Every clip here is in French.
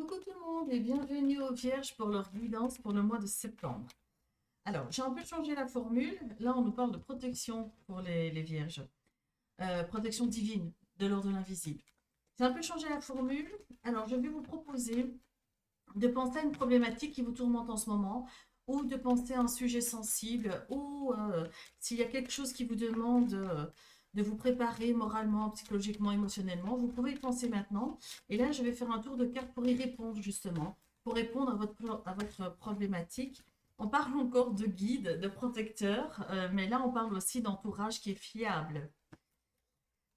Coucou tout le monde et bienvenue aux Vierges pour leur guidance pour le mois de septembre. Alors, j'ai un peu changé la formule. Là, on nous parle de protection pour les Vierges. Protection divine de l'ordre de l'invisible. J'ai un peu changé la formule. Alors, je vais vous proposer de penser à une problématique qui vous tourmente en ce moment ou de penser à un sujet sensible ou s'il y a quelque chose qui vous demande de vous préparer moralement, psychologiquement, émotionnellement, vous pouvez y penser maintenant. Et là, je vais faire un tour de cartes pour y répondre justement, pour répondre à votre problématique. On parle encore de guide, de protecteur, mais là, on parle aussi d'entourage qui est fiable.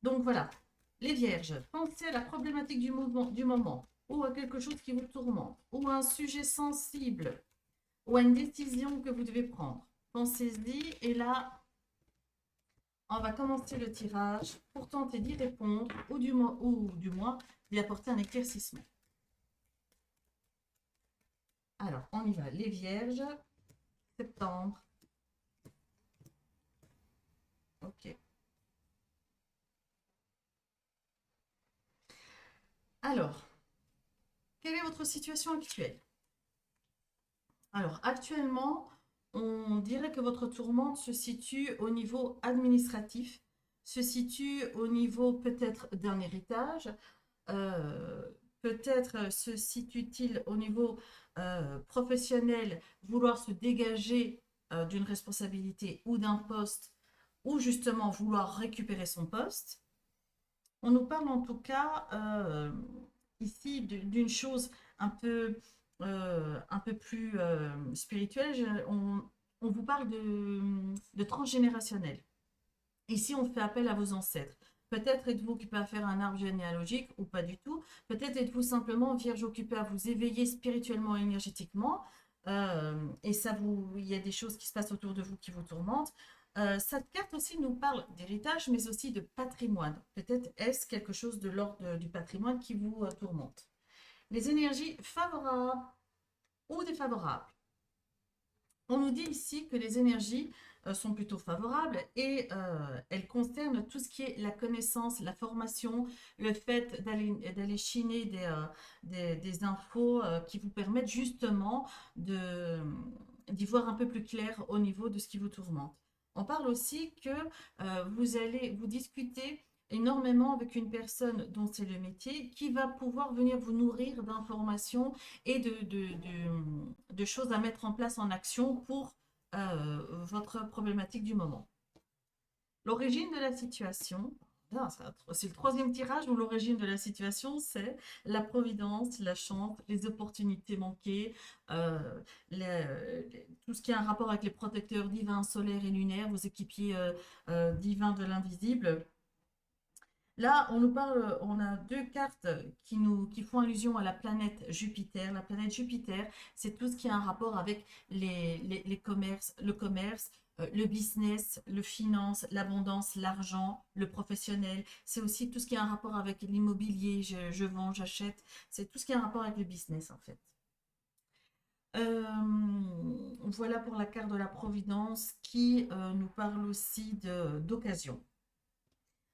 Donc voilà, les vierges, pensez à la problématique du moment, ou à quelque chose qui vous tourmente, ou à un sujet sensible, ou à une décision que vous devez prendre. Pensez-y, et là, on va commencer le tirage pour tenter d'y répondre, ou du moins d'y apporter un éclaircissement. Alors, on y va, les vierges, septembre. Ok. Alors, quelle est votre situation actuelle? Alors, actuellement, on dirait que votre tourmente se situe au niveau administratif, se situe au niveau peut-être d'un héritage, euh, peut-être se situe-t-il au niveau professionnel, vouloir se dégager d'une responsabilité ou d'un poste, ou justement vouloir récupérer son poste. On nous parle en tout cas ici d'une chose un peu, un peu plus spirituelle. On vous parle de transgénérationnel. Ici, on fait appel à vos ancêtres. Peut-être êtes-vous occupé à faire un arbre généalogique ou pas du tout. Peut-être êtes-vous simplement vierge occupé à vous éveiller spirituellement et énergétiquement. Et ça il y a des choses qui se passent autour de vous qui vous tourmentent. Cette carte aussi nous parle d'héritage, mais aussi de patrimoine. Peut-être est-ce quelque chose de l'ordre du patrimoine qui vous tourmente. Les énergies favorables ou défavorables. On nous dit ici que les énergies sont plutôt favorables et elles concernent tout ce qui est la connaissance, la formation, le fait d'aller chiner des infos qui vous permettent justement d'y voir un peu plus clair au niveau de ce qui vous tourmente. On parle aussi que vous allez vous discuter énormément avec une personne dont c'est le métier qui va pouvoir venir vous nourrir d'informations et de choses à mettre en place en action pour votre problématique du moment. L'origine de la situation, c'est le troisième tirage où l'origine de la situation, c'est la providence, la chance, les opportunités manquées, euh, tout ce qui a un rapport avec les protecteurs divins, solaires et lunaires, vos équipiers divins de l'invisible. Là, on nous parle, on a deux cartes qui font allusion à la planète Jupiter. La planète Jupiter, c'est tout ce qui a un rapport avec les commerces, le commerce, le business, le finance, l'abondance, l'argent, le professionnel. C'est aussi tout ce qui a un rapport avec l'immobilier, je vends, j'achète. C'est tout ce qui a un rapport avec le business, en fait. Euh, voilà pour la carte de la Providence qui nous parle aussi d'occasion.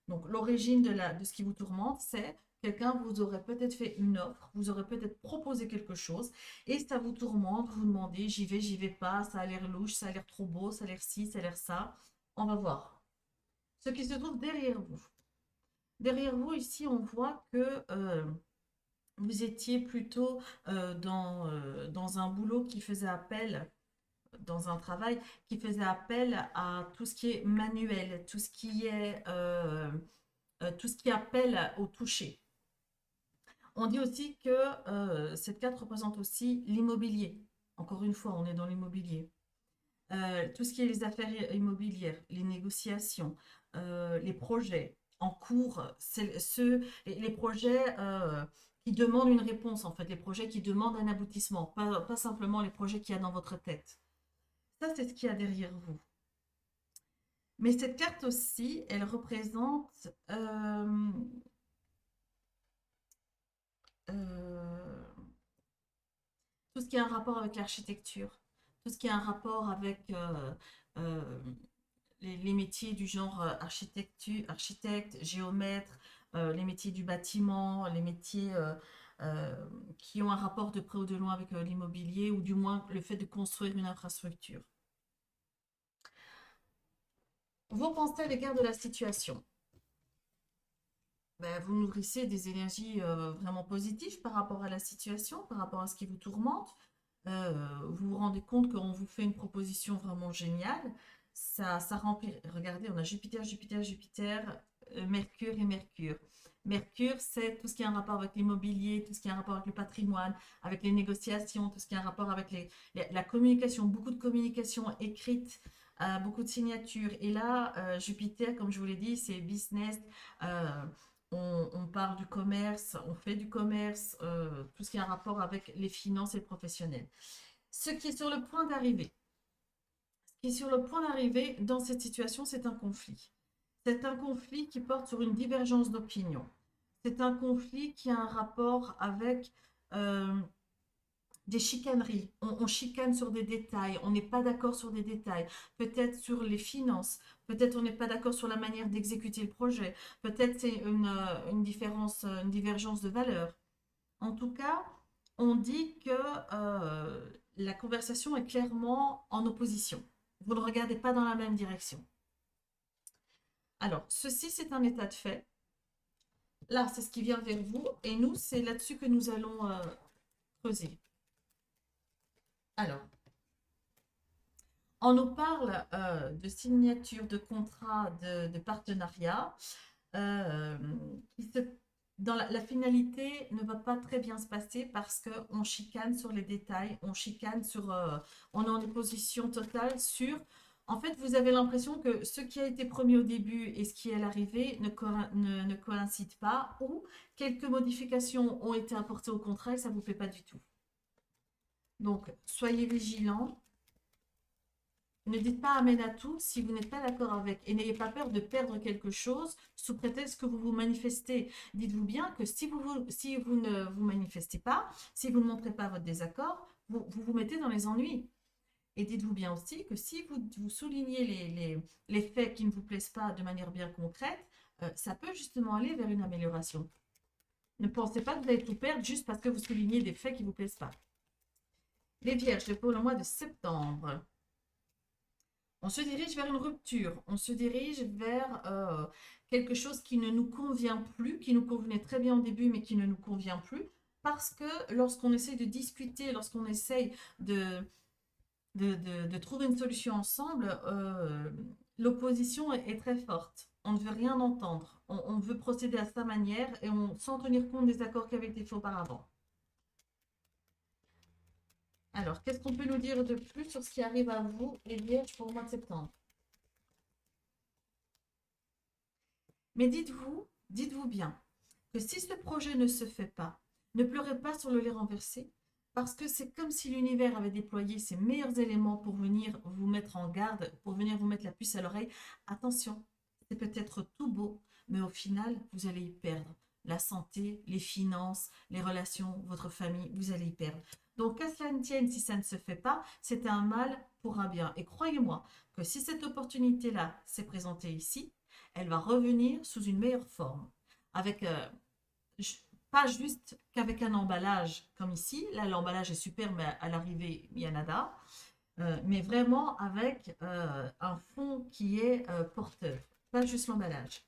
Donc, l'origine de ce qui vous tourmente, c'est quelqu'un vous aurait peut-être fait une offre, vous aurait peut-être proposé quelque chose, et ça vous tourmente, vous demandez, j'y vais pas, ça a l'air louche, ça a l'air trop beau, ça a l'air ci, ça a l'air ça. On va voir. Ce qui se trouve derrière vous. Derrière vous, ici, on voit que vous étiez plutôt dans un boulot qui faisait appel dans un travail qui faisait appel à tout ce qui est manuel, tout ce qui appelle au toucher. On dit aussi que cette carte représente aussi l'immobilier. Encore une fois, on est dans l'immobilier. Tout ce qui est les affaires immobilières, les négociations, les projets en cours, les projets qui demandent une réponse, en fait, les projets qui demandent un aboutissement, pas simplement les projets qu'il y a dans votre tête. Ça, c'est ce qu'il y a derrière vous. Mais cette carte aussi, elle représente euh, tout ce qui a un rapport avec l'architecture, tout ce qui a un rapport avec euh, les métiers du genre architecte, géomètre, les métiers du bâtiment, les métiers qui ont un rapport de près ou de loin avec l'immobilier, ou du moins le fait de construire une infrastructure. Vos pensées à l'égard de la situation. Ben, vous nourrissez des énergies vraiment positives par rapport à la situation, par rapport à ce qui vous tourmente. Vous vous rendez compte qu'on vous fait une proposition vraiment géniale. Ça remplit. Regardez, on a Jupiter, Jupiter, Jupiter, Mercure et Mercure. Mercure, c'est tout ce qui a un rapport avec l'immobilier, tout ce qui a un rapport avec le patrimoine, avec les négociations, tout ce qui a un rapport avec la communication, beaucoup de communication écrite, beaucoup de signatures. Et là, Jupiter, comme je vous l'ai dit, c'est business. euh, on parle du commerce, on fait du commerce, tout ce qui a un rapport avec les finances et le professionnel. Ce qui est sur le point d'arriver. Ce qui est sur le point d'arriver dans cette situation, c'est un conflit. C'est un conflit qui porte sur une divergence d'opinion. C'est un conflit qui a un rapport avec euh, des chicaneries. On chicane sur des détails, on n'est pas d'accord sur des détails, peut-être sur les finances, peut-être on n'est pas d'accord sur la manière d'exécuter le projet, peut-être c'est une différence, une divergence de valeurs. En tout cas, on dit que la conversation est clairement en opposition. Vous ne regardez pas dans la même direction. Alors, ceci, c'est un état de fait. Là, c'est ce qui vient vers vous, et nous, c'est là-dessus que nous allons creuser. Alors, on nous parle de signature de contrat de partenariat euh, qui se, dans la finalité ne va pas très bien se passer parce qu'on chicane sur les détails, on chicane sur, on est en opposition totale sur. En fait, vous avez l'impression que ce qui a été promis au début et ce qui est à l'arrivée ne coïncide pas, ou quelques modifications ont été apportées au contrat et ça ne vous plaît pas du tout. Donc, soyez vigilants. Ne dites pas amen à tout si vous n'êtes pas d'accord avec. Et n'ayez pas peur de perdre quelque chose sous prétexte que vous vous manifestez. Dites-vous bien que si vous ne vous manifestez pas, si vous ne montrez pas votre désaccord, vous mettez dans les ennuis. Et dites-vous bien aussi que si vous soulignez les faits qui ne vous plaisent pas de manière bien concrète, ça peut justement aller vers une amélioration. Ne pensez pas que vous allez tout perdre juste parce que vous soulignez des faits qui ne vous plaisent pas. Les Vierges, pour le mois de septembre. On se dirige vers une rupture, on se dirige vers quelque chose qui ne nous convient plus, qui nous convenait très bien au début, mais qui ne nous convient plus, parce que lorsqu'on essaye de discuter, lorsqu'on essaye de trouver une solution ensemble, l'opposition est très forte. On ne veut rien entendre, on veut procéder à sa manière et sans tenir compte des accords qui avaient été faits auparavant. Alors, qu'est-ce qu'on peut nous dire de plus sur ce qui arrive à vous, les Vierges, pour le mois de septembre? Mais dites-vous bien que si ce projet ne se fait pas, ne pleurez pas sur le lait renversé, parce que c'est comme si l'univers avait déployé ses meilleurs éléments pour venir vous mettre en garde, pour venir vous mettre la puce à l'oreille. Attention, c'est peut-être tout beau, mais au final, vous allez y perdre. La santé, les finances, les relations, votre famille, vous allez y perdre. Donc, qu'à cela ne tienne, si ça ne se fait pas, c'est un mal pour un bien. Et croyez-moi que si cette opportunité-là s'est présentée ici, elle va revenir sous une meilleure forme. Avec, pas juste qu'avec un emballage comme ici. Là, l'emballage est super, mais à l'arrivée, il y a nada. Mais vraiment avec un fond qui est porteur. Pas juste l'emballage.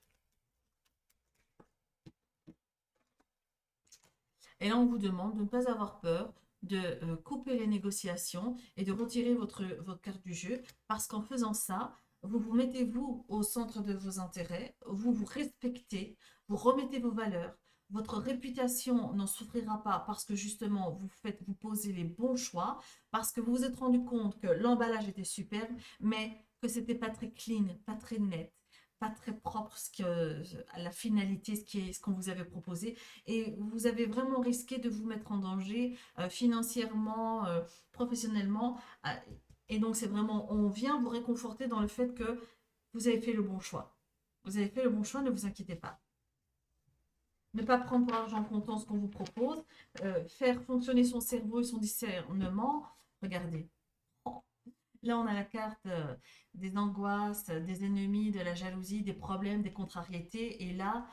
Et là, on vous demande de ne pas avoir peur, de couper les négociations et de retirer votre carte du jeu, parce qu'en faisant ça, vous vous mettez vous au centre de vos intérêts, vous vous respectez, vous remettez vos valeurs, votre réputation n'en souffrira pas parce que justement vous posez les bons choix, parce que vous vous êtes rendu compte que l'emballage était superbe, mais que c'était pas très clean, pas très net, pas très propre à la finalité, ce qu'on vous avait proposé, et vous avez vraiment risqué de vous mettre en danger financièrement, professionnellement. Et donc, c'est vraiment, on vient vous réconforter dans le fait que vous avez fait le bon choix. Vous avez fait le bon choix, ne vous inquiétez pas. Ne pas prendre pour argent comptant ce qu'on vous propose, faire fonctionner son cerveau et son discernement. Regardez. Là, on a la carte des angoisses, des ennemis, de la jalousie, des problèmes, des contrariétés. Et là,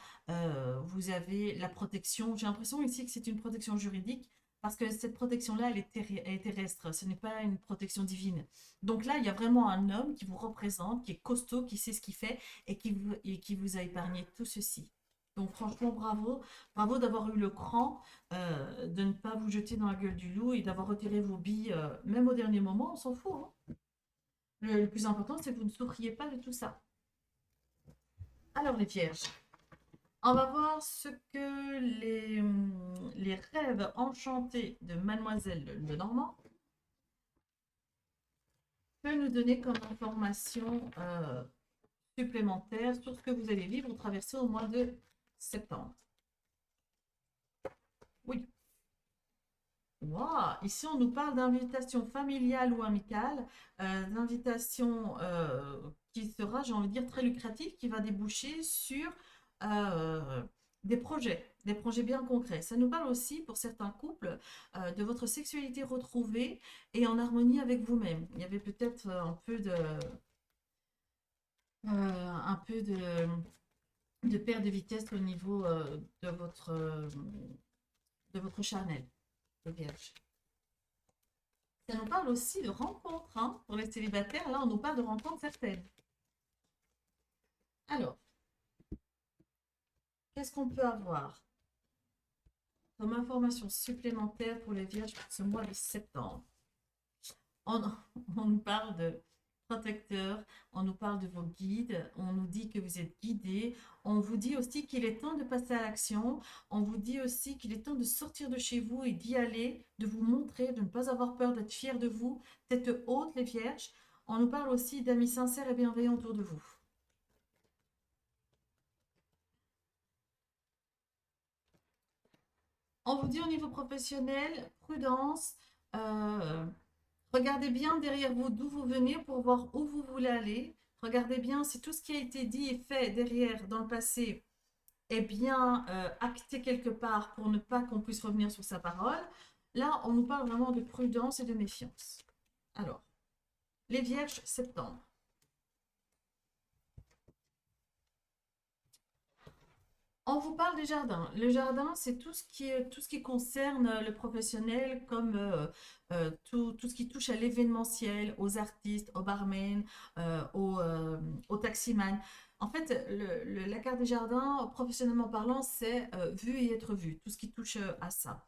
vous avez la protection. J'ai l'impression ici que c'est une protection juridique parce que cette protection-là, elle est terrestre. Ce n'est pas une protection divine. Donc là, il y a vraiment un homme qui vous représente, qui est costaud, qui sait ce qu'il fait et qui vous a épargné tout ceci. Donc franchement, bravo. Bravo d'avoir eu le cran de ne pas vous jeter dans la gueule du loup et d'avoir retiré vos billes, même au dernier moment, on s'en fout, hein. Le plus important, c'est que vous ne souffriez pas de tout ça. Alors les vierges, on va voir ce que les rêves enchantés de Mademoiselle Lenormand peut nous donner comme information supplémentaire sur ce que vous allez vivre ou traverser au mois de septembre. Oui. Wow. Ici, on nous parle d'invitation familiale ou amicale, d'invitation qui sera, j'ai envie de dire, très lucrative, qui va déboucher sur euh, des projets bien concrets. Ça nous parle aussi, pour certains couples, de votre sexualité retrouvée et en harmonie avec vous-même. Il y avait peut-être un peu de perte de vitesse au niveau de votre charnel, les vierges. Ça nous parle aussi de rencontres, hein, pour les célibataires. Là, on nous parle de rencontres certaines. Alors, qu'est-ce qu'on peut avoir comme information supplémentaire pour les vierges pour ce mois de septembre? On, on nous parle de protecteurs, on nous parle de vos guides, on nous dit que vous êtes guidés, on vous dit aussi qu'il est temps de passer à l'action, on vous dit aussi qu'il est temps de sortir de chez vous et d'y aller, de vous montrer, de ne pas avoir peur, d'être fier de vous, tête haute les vierges. On nous parle aussi d'amis sincères et bienveillants autour de vous. On vous dit au niveau professionnel, prudence, euh, regardez bien derrière vous d'où vous venez pour voir où vous voulez aller. Regardez bien si tout ce qui a été dit et fait derrière dans le passé est bien acté quelque part pour ne pas qu'on puisse revenir sur sa parole. Là, on nous parle vraiment de prudence et de méfiance. Alors, les vierges, septembre. On vous parle des jardins. Le jardin, c'est tout ce qui concerne le professionnel, comme tout ce qui touche à l'événementiel, aux artistes, aux barmen, aux taximans. En fait, la carte des jardins, professionnellement parlant, c'est vu et être vu, tout ce qui touche à ça.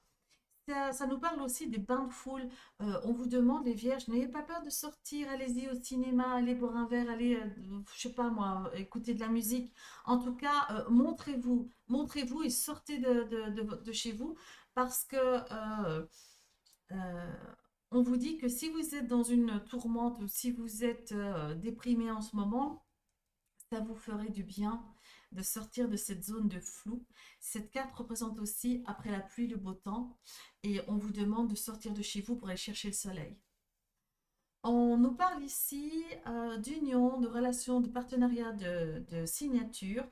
Ça nous parle aussi des bains de foule. On vous demande, les vierges, n'ayez pas peur de sortir, allez-y au cinéma, allez boire un verre, allez, je sais pas moi, écouter de la musique. En tout cas, montrez-vous et sortez de chez vous parce que euh, on vous dit que si vous êtes dans une tourmente ou si vous êtes déprimé en ce moment, ça vous ferait du bien de sortir de cette zone de flou. Cette carte représente aussi après la pluie le beau temps et on vous demande de sortir de chez vous pour aller chercher le soleil. On nous parle ici d'union, de relations, de partenariat, de signature.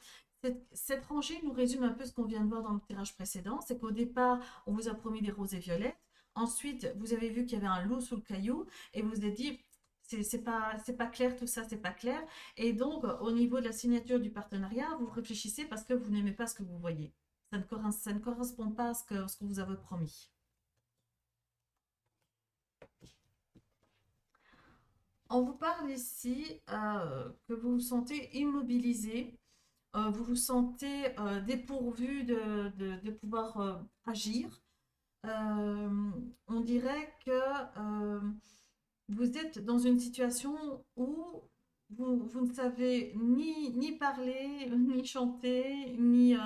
Cette rangée nous résume un peu ce qu'on vient de voir dans le tirage précédent. C'est qu'au départ, on vous a promis des roses et violettes. Ensuite, vous avez vu qu'il y avait un loup sous le caillou et vous vous êtes dit, c'est pas clair tout ça, c'est pas clair. Et donc, au niveau de la signature du partenariat, vous réfléchissez parce que vous n'aimez pas ce que vous voyez. Ça ne correspond pas à ce que vous avez promis. On vous parle ici que vous vous sentez immobilisé, vous vous sentez dépourvu de pouvoir agir. On dirait que vous êtes dans une situation où vous ne savez ni parler, ni chanter, ni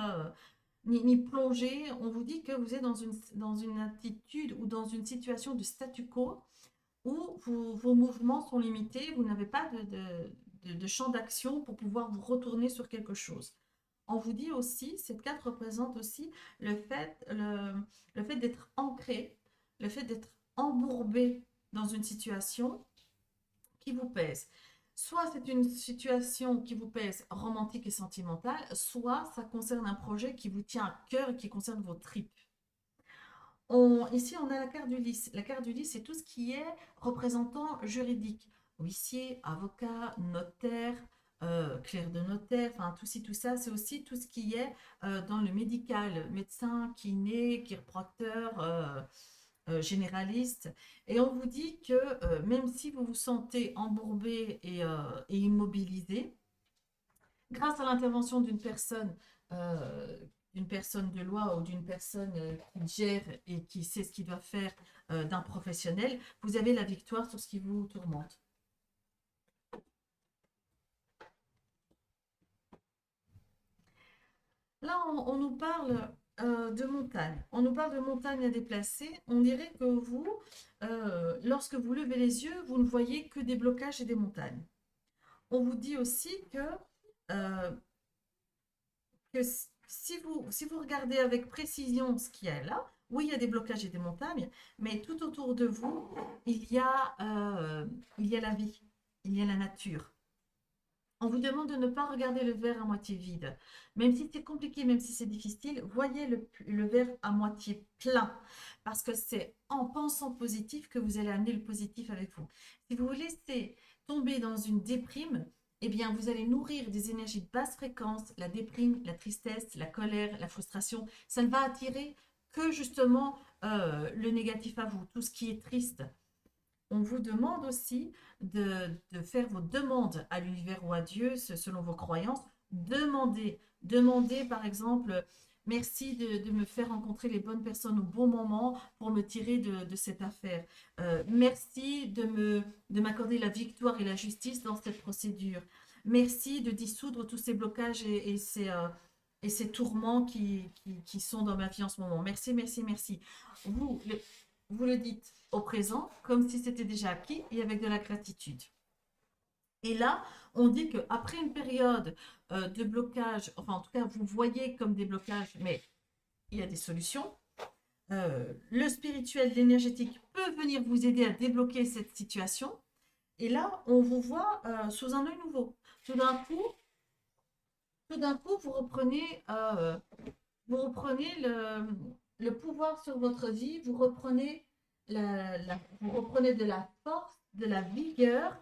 plonger. On vous dit que vous êtes dans une attitude ou dans une situation de statu quo où vos mouvements sont limités, vous n'avez pas de champ d'action pour pouvoir vous retourner sur quelque chose. On vous dit aussi, cette carte représente aussi le fait d'être ancré, le fait d'être embourbé dans une situation qui vous pèse. Soit c'est une situation qui vous pèse romantique et sentimentale, soit ça concerne un projet qui vous tient à cœur et qui concerne vos tripes. Ici, on a la carte du lys. La carte du lys, c'est tout ce qui est représentant juridique. huissier, avocat, notaire, clerc de notaire, enfin tout ci, tout ça, c'est aussi tout ce qui est dans le médical, médecin, kiné, chiropracteur, généraliste. Et on vous dit que même si vous vous sentez embourbé et immobilisé, grâce à l'intervention d'une personne de loi ou d'une personne qui gère et qui sait ce qu'il doit faire d'un professionnel, vous avez la victoire sur ce qui vous tourmente. Là, on nous parle de montagne. On nous parle de montagne à déplacer. On dirait que vous, lorsque vous levez les yeux, vous ne voyez que des blocages et des montagnes. On vous dit aussi euh, que si vous regardez avec précision ce qu'il y a là, oui, il y a des blocages et des montagnes, mais tout autour de vous, il y a la vie, il y a la nature. On vous demande de ne pas regarder le verre à moitié vide. Même si c'est compliqué, même si c'est difficile, voyez le verre à moitié plein. Parce que c'est en pensant positif que vous allez amener le positif avec vous. Si vous vous laissez tomber dans une déprime, eh bien, vous allez nourrir des énergies de basse fréquence, la déprime, la tristesse, la colère, la frustration. Ça ne va attirer que justement le négatif à vous, tout ce qui est triste. On vous demande aussi de faire vos demandes à l'univers ou à Dieu selon vos croyances. Demandez par exemple, merci de me faire rencontrer les bonnes personnes au bon moment pour me tirer de cette affaire. Merci de m'accorder la victoire et la justice dans cette procédure. Merci de dissoudre tous ces blocages et ces tourments qui sont dans ma vie en ce moment. Merci, merci, merci. Vous, vous le dites au présent comme si c'était déjà acquis et avec de la gratitude. Et là, on dit qu'après une période de blocage, enfin en tout cas vous voyez comme des blocages, mais il y a des solutions. Le spirituel, l'énergétique peut venir vous aider à débloquer cette situation. Et là, on vous voit sous un œil nouveau. Tout d'un coup, vous reprenez le pouvoir sur votre vie, vous reprenez de la force, de la vigueur.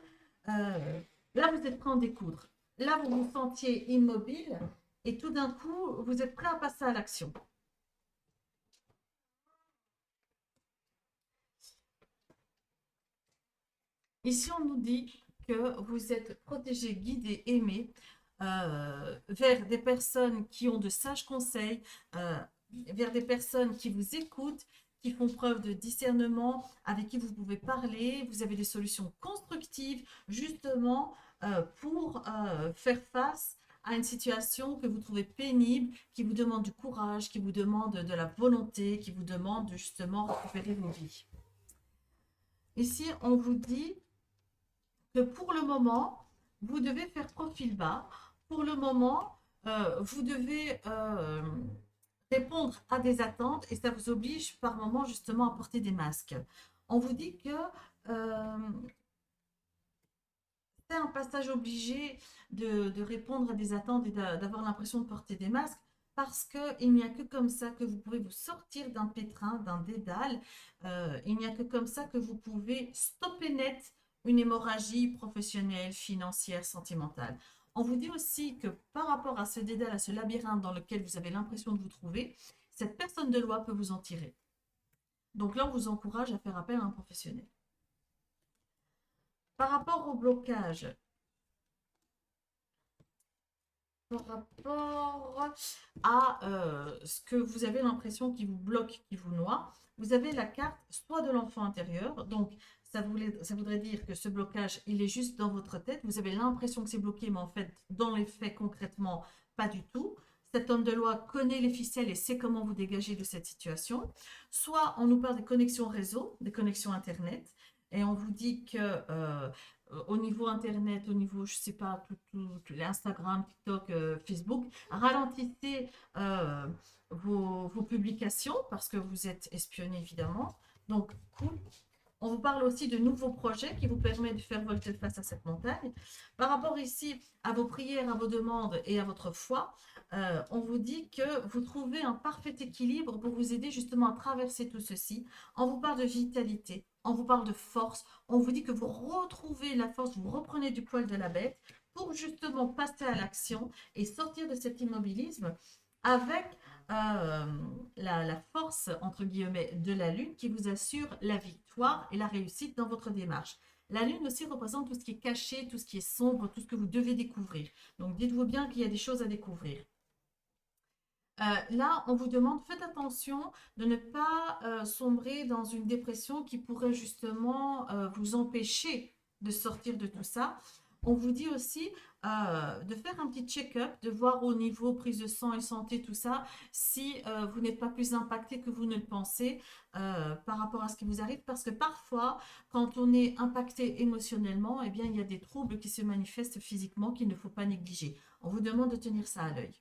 Euh, Là, vous êtes prêt à en découdre. Là, vous vous sentiez immobile et tout d'un coup, vous êtes prêt à passer à l'action. Ici, on nous dit que vous êtes protégé, guidé, aimé vers des personnes qui ont de sages conseils, euh, vers des personnes qui vous écoutent, qui font preuve de discernement, avec qui vous pouvez parler. Vous avez des solutions constructives, justement, pour faire face à une situation que vous trouvez pénible, qui vous demande du courage, qui vous demande de la volonté, qui vous demande de justement récupérer vos vies. Ici, on vous dit que pour le moment, vous devez faire profil bas. Pour le moment, vous devez répondre à des attentes et ça vous oblige par moment justement à porter des masques. On vous dit que euh, c'est un passage obligé de répondre à des attentes et d'avoir l'impression de porter des masques parce qu'il n'y a que comme ça que vous pouvez vous sortir d'un pétrin, d'un dédale. Il n'y a que comme ça que vous pouvez stopper net une hémorragie professionnelle, financière, sentimentale. On vous dit aussi que par rapport à ce dédale, à ce labyrinthe dans lequel vous avez l'impression de vous trouver, cette personne de loi peut vous en tirer. Donc là, on vous encourage à faire appel à un professionnel. Par rapport au blocage, par rapport à ce que vous avez l'impression qui vous bloque, qui vous noie, vous avez la carte soit de l'enfant intérieur, donc ça voudrait dire que ce blocage, il est juste dans votre tête, vous avez l'impression que c'est bloqué, mais en fait, dans les faits, concrètement, pas du tout. Cet homme de loi connaît les ficelles et sait comment vous dégager de cette situation. Soit on nous parle des connexions réseau, des connexions Internet, et on vous dit que au niveau Internet, au niveau, je ne sais pas, tout Instagram, TikTok, Facebook, ralentissez vos publications parce que vous êtes espionné évidemment. Donc, cool. On vous parle aussi de nouveaux projets qui vous permettent de faire volte-face à cette montagne. Par rapport ici à vos prières, à vos demandes et à votre foi, on vous dit que vous trouvez un parfait équilibre pour vous aider justement à traverser tout ceci. On vous parle de vitalité, on vous parle de force, on vous dit que vous retrouvez la force, vous reprenez du poil de la bête pour justement passer à l'action et sortir de cet immobilisme avec la force, entre guillemets, de la Lune qui vous assure la victoire et la réussite dans votre démarche. La Lune aussi représente tout ce qui est caché, tout ce qui est sombre, tout ce que vous devez découvrir. Donc dites-vous bien qu'il y a des choses à découvrir. Là, on vous demande, faites attention de ne pas sombrer dans une dépression qui pourrait justement vous empêcher de sortir de tout ça. On vous dit aussi de faire un petit check-up, de voir au niveau prise de sang et santé, tout ça, si vous n'êtes pas plus impacté que vous ne le pensez par rapport à ce qui vous arrive. Parce que parfois, quand on est impacté émotionnellement, eh bien, il y a des troubles qui se manifestent physiquement qu'il ne faut pas négliger. On vous demande de tenir ça à l'œil.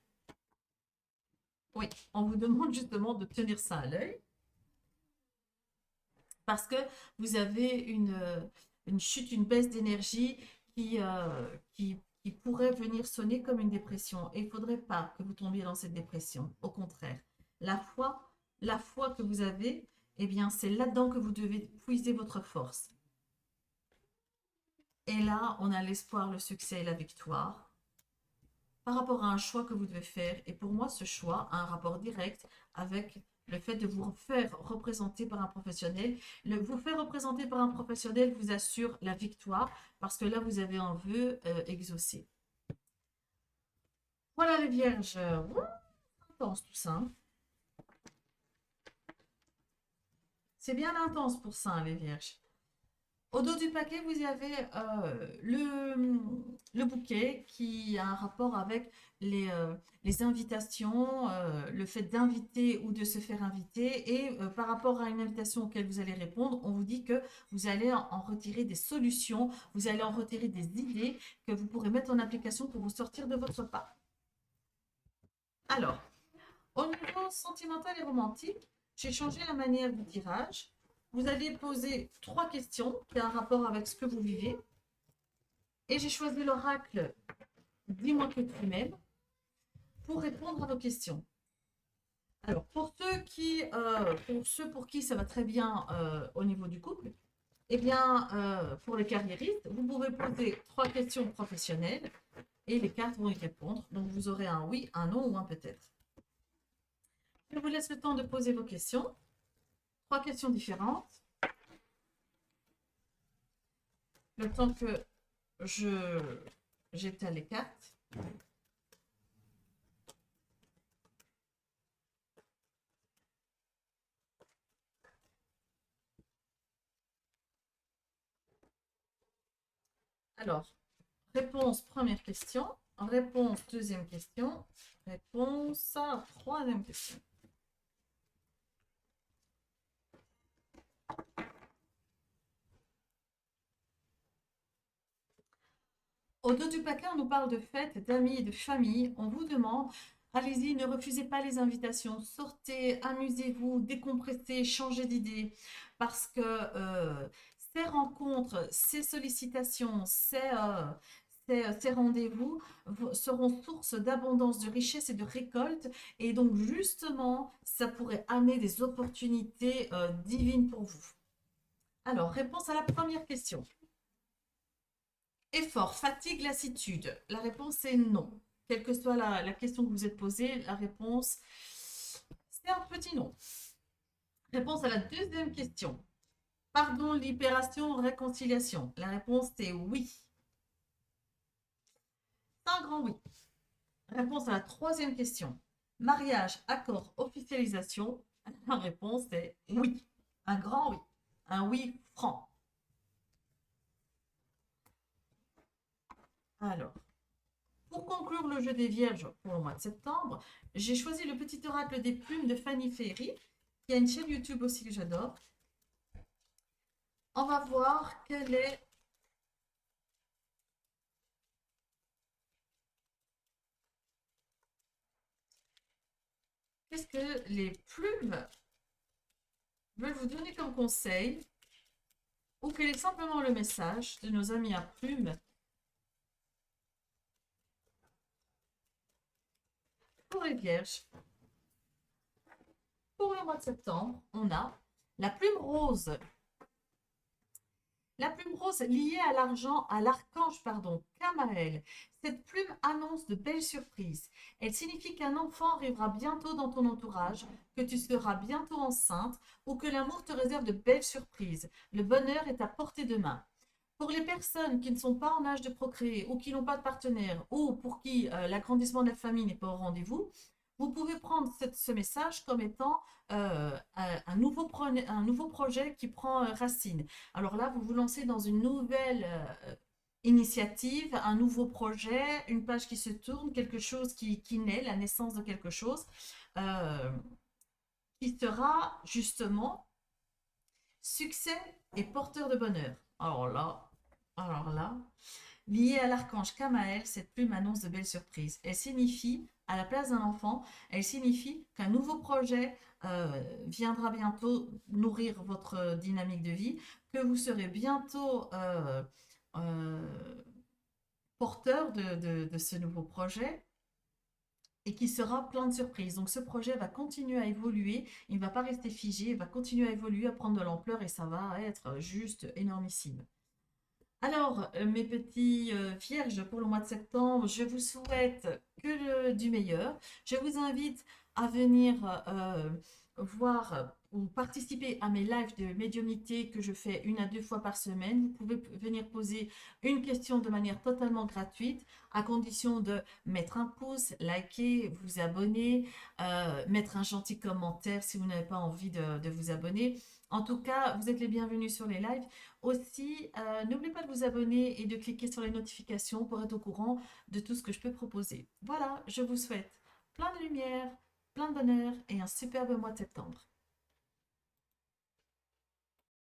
Oui, on vous demande justement de tenir ça à l'œil parce que vous avez une chute, une baisse d'énergie qui pourrait venir sonner comme une dépression. Et il ne faudrait pas que vous tombiez dans cette dépression. Au contraire, la foi, la foi que vous avez, eh bien, c'est là-dedans que vous devez puiser votre force. Et là, on a l'espoir, le succès et la victoire par rapport à un choix que vous devez faire. Et pour moi, ce choix a un rapport direct avec le fait de vous faire représenter par un professionnel. Vous faire représenter par un professionnel vous assure la victoire parce que là, vous avez un vœu exaucé. Voilà les vierges. Intense tout ça, hein. C'est bien intense pour ça, hein, les vierges. Au dos du paquet, vous avez le bouquet qui a un rapport avec les invitations, le fait d'inviter ou de se faire inviter. Et par rapport à une invitation auquel vous allez répondre, on vous dit que vous allez en retirer des solutions, vous allez en retirer des idées que vous pourrez mettre en application pour vous sortir de votre pas. Alors, au niveau sentimental et romantique, j'ai changé la manière du tirage. Vous allez poser 3 questions qui ont un rapport avec ce que vous vivez. Et j'ai choisi l'oracle Dis-moi que tu m'aimes pour répondre à vos questions. Alors, pour ceux pour qui ça va très bien au niveau du couple, eh bien, pour les carriéristes, vous pouvez poser 3 questions professionnelles et les cartes vont y répondre. Donc, vous aurez un oui, un non ou un peut-être. Je vous laisse le temps de poser vos questions. 3 questions différentes. Le temps que j'étale les cartes. Alors, réponse première question, réponse deuxième question, réponse troisième question. Au dos du paquet, on nous parle de fêtes, d'amis et de famille. On vous demande, allez-y, ne refusez pas les invitations. Sortez, amusez-vous, décompressez, changez d'idée. Parce que ces rencontres, ces sollicitations, ces rendez-vous seront source d'abondance, de richesse et de récolte. Et donc, justement, ça pourrait amener des opportunités divines pour vous. Alors, réponse à la première question. Effort, fatigue, lassitude. La réponse est non. Quelle que soit la question que vous êtes posée, la réponse, c'est un petit non. Réponse à la deuxième question. Pardon, libération, réconciliation. La réponse est oui. C'est un grand oui. Réponse à la troisième question. Mariage, accord, officialisation. La réponse est oui. Un grand oui. Un oui franc. Alors, pour conclure le jeu des vierges pour le mois de septembre, j'ai choisi le petit oracle des plumes de Fanny Ferry, qui a une chaîne YouTube aussi que j'adore. On va voir quelle est qu'est-ce que les plumes veulent vous donner comme conseil, ou quel est simplement le message de nos amis à plumes pour les vierges. Pour le mois de septembre, on a la plume rose. La plume rose liée à l'argent, à l'archange, pardon, Kamael. Cette plume annonce de belles surprises. Elle signifie qu'un enfant arrivera bientôt dans ton entourage, que tu seras bientôt enceinte ou que l'amour te réserve de belles surprises. Le bonheur est à portée de main. Pour les personnes qui ne sont pas en âge de procréer ou qui n'ont pas de partenaire ou pour qui l'agrandissement de la famille n'est pas au rendez-vous, vous pouvez prendre ce message comme étant un nouveau projet qui prend racine. Alors là, vous vous lancez dans une nouvelle initiative, un nouveau projet, une page qui se tourne, quelque chose qui naît, la naissance de quelque chose euh, qui sera justement succès et porteur de bonheur. Alors là, liée à l'archange Kamael, cette plume annonce de belles surprises. Elle signifie, à la place d'un enfant, elle signifie qu'un nouveau projet viendra bientôt nourrir votre dynamique de vie, que vous serez bientôt euh, porteur de ce nouveau projet et qui sera plein de surprises. Donc ce projet va continuer à évoluer, il ne va pas rester figé, il va continuer à évoluer, à prendre de l'ampleur et ça va être juste énormissime. Alors, mes petits vierges, pour le mois de septembre, je vous souhaite du meilleur. Je vous invite à venir voir ou participer à mes lives de médiumnité que je fais 1 à 2 fois par semaine. Vous pouvez venir poser une question de manière totalement gratuite, à condition de mettre un pouce, liker, vous abonner, mettre un gentil commentaire si vous n'avez pas envie de vous abonner. En tout cas, vous êtes les bienvenus sur les lives. Aussi, n'oubliez pas de vous abonner et de cliquer sur les notifications pour être au courant de tout ce que je peux proposer. Voilà, je vous souhaite plein de lumière, plein de bonheur et un superbe mois de septembre.